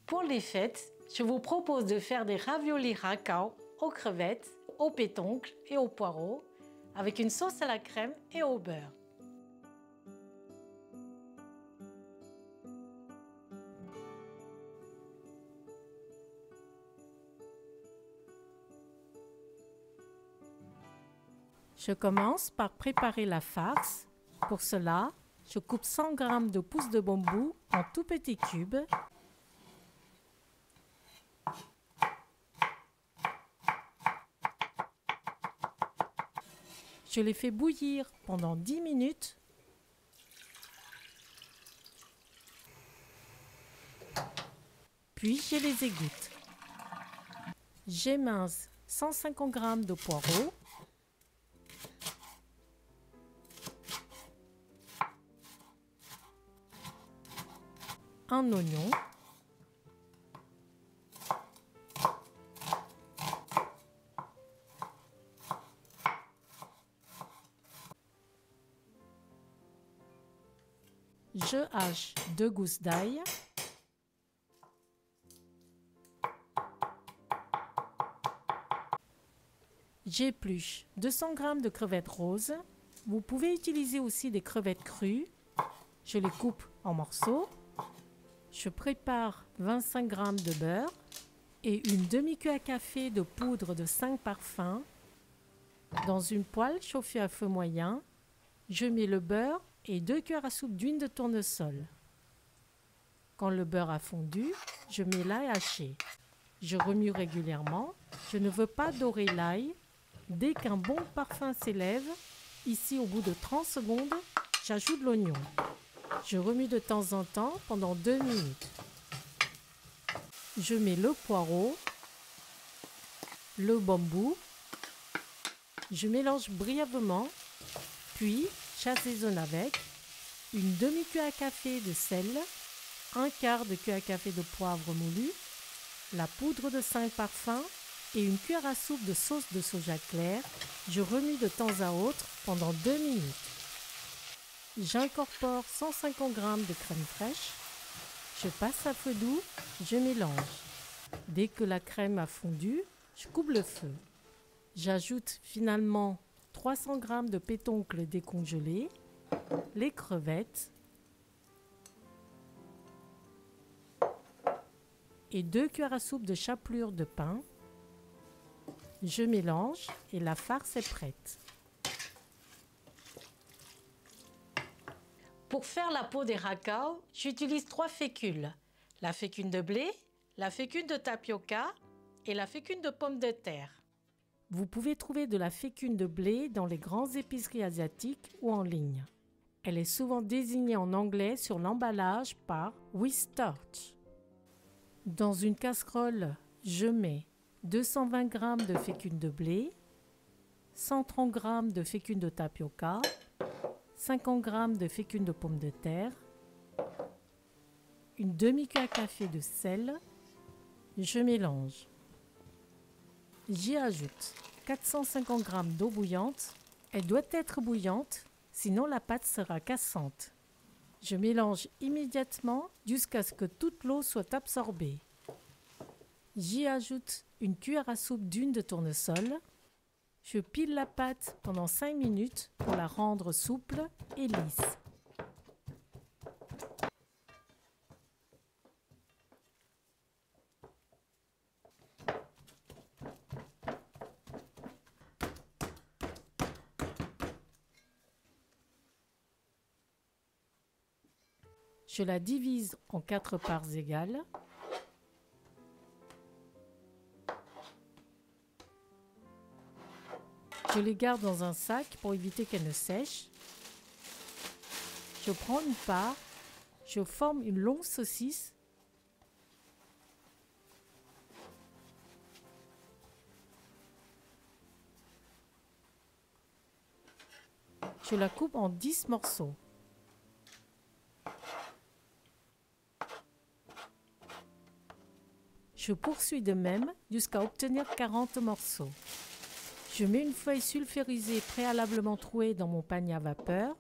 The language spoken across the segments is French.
Pour les fêtes, je vous propose de faire des raviolis racao aux crevettes, aux pétoncles et aux poireaux avec une sauce à la crème et au beurre. Je commence par préparer la farce. Pour cela, je coupe 100 g de pousses de bambou en tout petits cubes. Je les fais bouillir pendant 10 minutes. Puis je les égoutte. J'émince 150 g de poireaux. Un oignon. Je hache 2 gousses d'ail. J'épluche 200 g de crevettes roses. Vous pouvez utiliser aussi des crevettes crues. Je les coupe en morceaux. Je prépare 25 g de beurre et une demi-cuillère à café de poudre de 5 parfums. Dans une poêle chauffée à feu moyen, je mets le beurre et 2 cuillères à soupe d'huile de tournesol. Quand le beurre a fondu, je mets l'ail haché. Je remue régulièrement. Je ne veux pas dorer l'ail. Dès qu'un bon parfum s'élève, ici au bout de 30 secondes, j'ajoute l'oignon. Je remue de temps en temps pendant 2 minutes. Je mets le poireau, le bambou. Je mélange brièvement, puis j'assaisonne avec une demi-cuillère à café de sel, un quart de cuillère à café de poivre moulu, la poudre de 5 parfums et une cuillère à soupe de sauce de soja clair. Je remue de temps à autre pendant 2 minutes. J'incorpore 150 g de crème fraîche. Je passe à feu doux, je mélange. Dès que la crème a fondu, je coupe le feu. J'ajoute finalement 300 g de pétoncles décongelés, les crevettes et 2 cuillères à soupe de chapelure de pain. Je mélange et la farce est prête. Pour faire la peau des racao, j'utilise 3 fécules. La fécule de blé, la fécule de tapioca et la fécule de pomme de terre. Vous pouvez trouver de la fécule de blé dans les grandes épiceries asiatiques ou en ligne. Elle est souvent désignée en anglais sur l'emballage par with starch. Dans une casserole, je mets 220 g de fécule de blé, 130 g de fécule de tapioca, 50 g de fécule de pomme de terre, une demi-cuillère à café de sel. Je mélange. J'y ajoute 450 g d'eau bouillante. Elle doit être bouillante, sinon la pâte sera cassante. Je mélange immédiatement jusqu'à ce que toute l'eau soit absorbée. J'y ajoute une cuillère à soupe d'huile de tournesol. Je pile la pâte pendant 5 minutes pour la rendre souple et lisse. Je la divise en 4 parts égales. Je les garde dans un sac pour éviter qu'elles ne sèchent. Je prends une part, je forme une longue saucisse. Je la coupe en 10 morceaux. Je poursuis de même jusqu'à obtenir 40 morceaux. Je mets une feuille sulfurisée préalablement trouée dans mon panier à vapeur.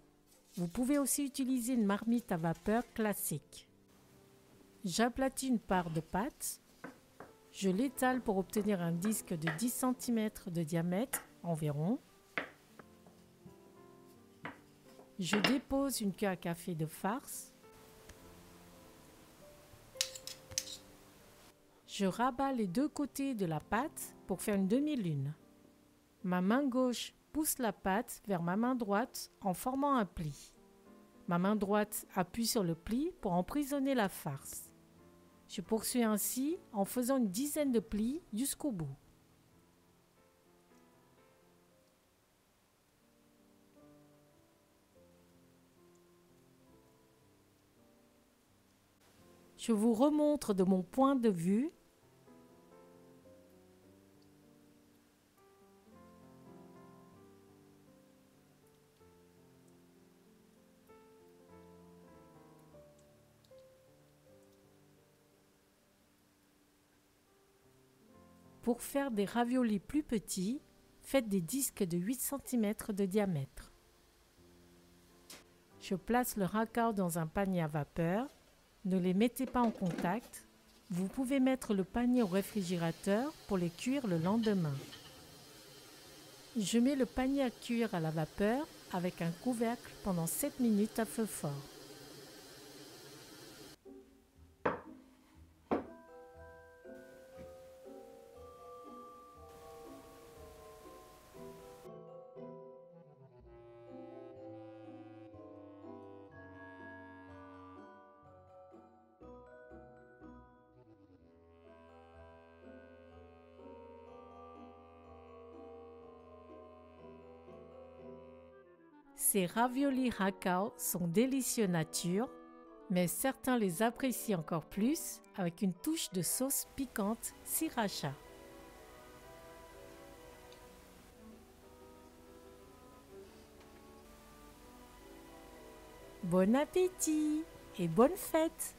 Vous pouvez aussi utiliser une marmite à vapeur classique. J'aplatis une part de pâte. Je l'étale pour obtenir un disque de 10 cm de diamètre environ. Je dépose une cuillère à café de farce. Je rabats les deux côtés de la pâte pour faire une demi-lune. Ma main gauche pousse la pâte vers ma main droite en formant un pli. Ma main droite appuie sur le pli pour emprisonner la farce. Je poursuis ainsi en faisant une dizaine de plis jusqu'au bout. Je vous remontre de mon point de vue. Pour faire des raviolis plus petits, faites des disques de 8 cm de diamètre. Je place le raccord dans un panier à vapeur. Ne les mettez pas en contact. Vous pouvez mettre le panier au réfrigérateur pour les cuire le lendemain. Je mets le panier à cuire à la vapeur avec un couvercle pendant 7 minutes à feu fort. Ces raviolis Racao sont délicieux nature, mais certains les apprécient encore plus avec une touche de sauce piquante sriracha. Bon appétit et bonne fête!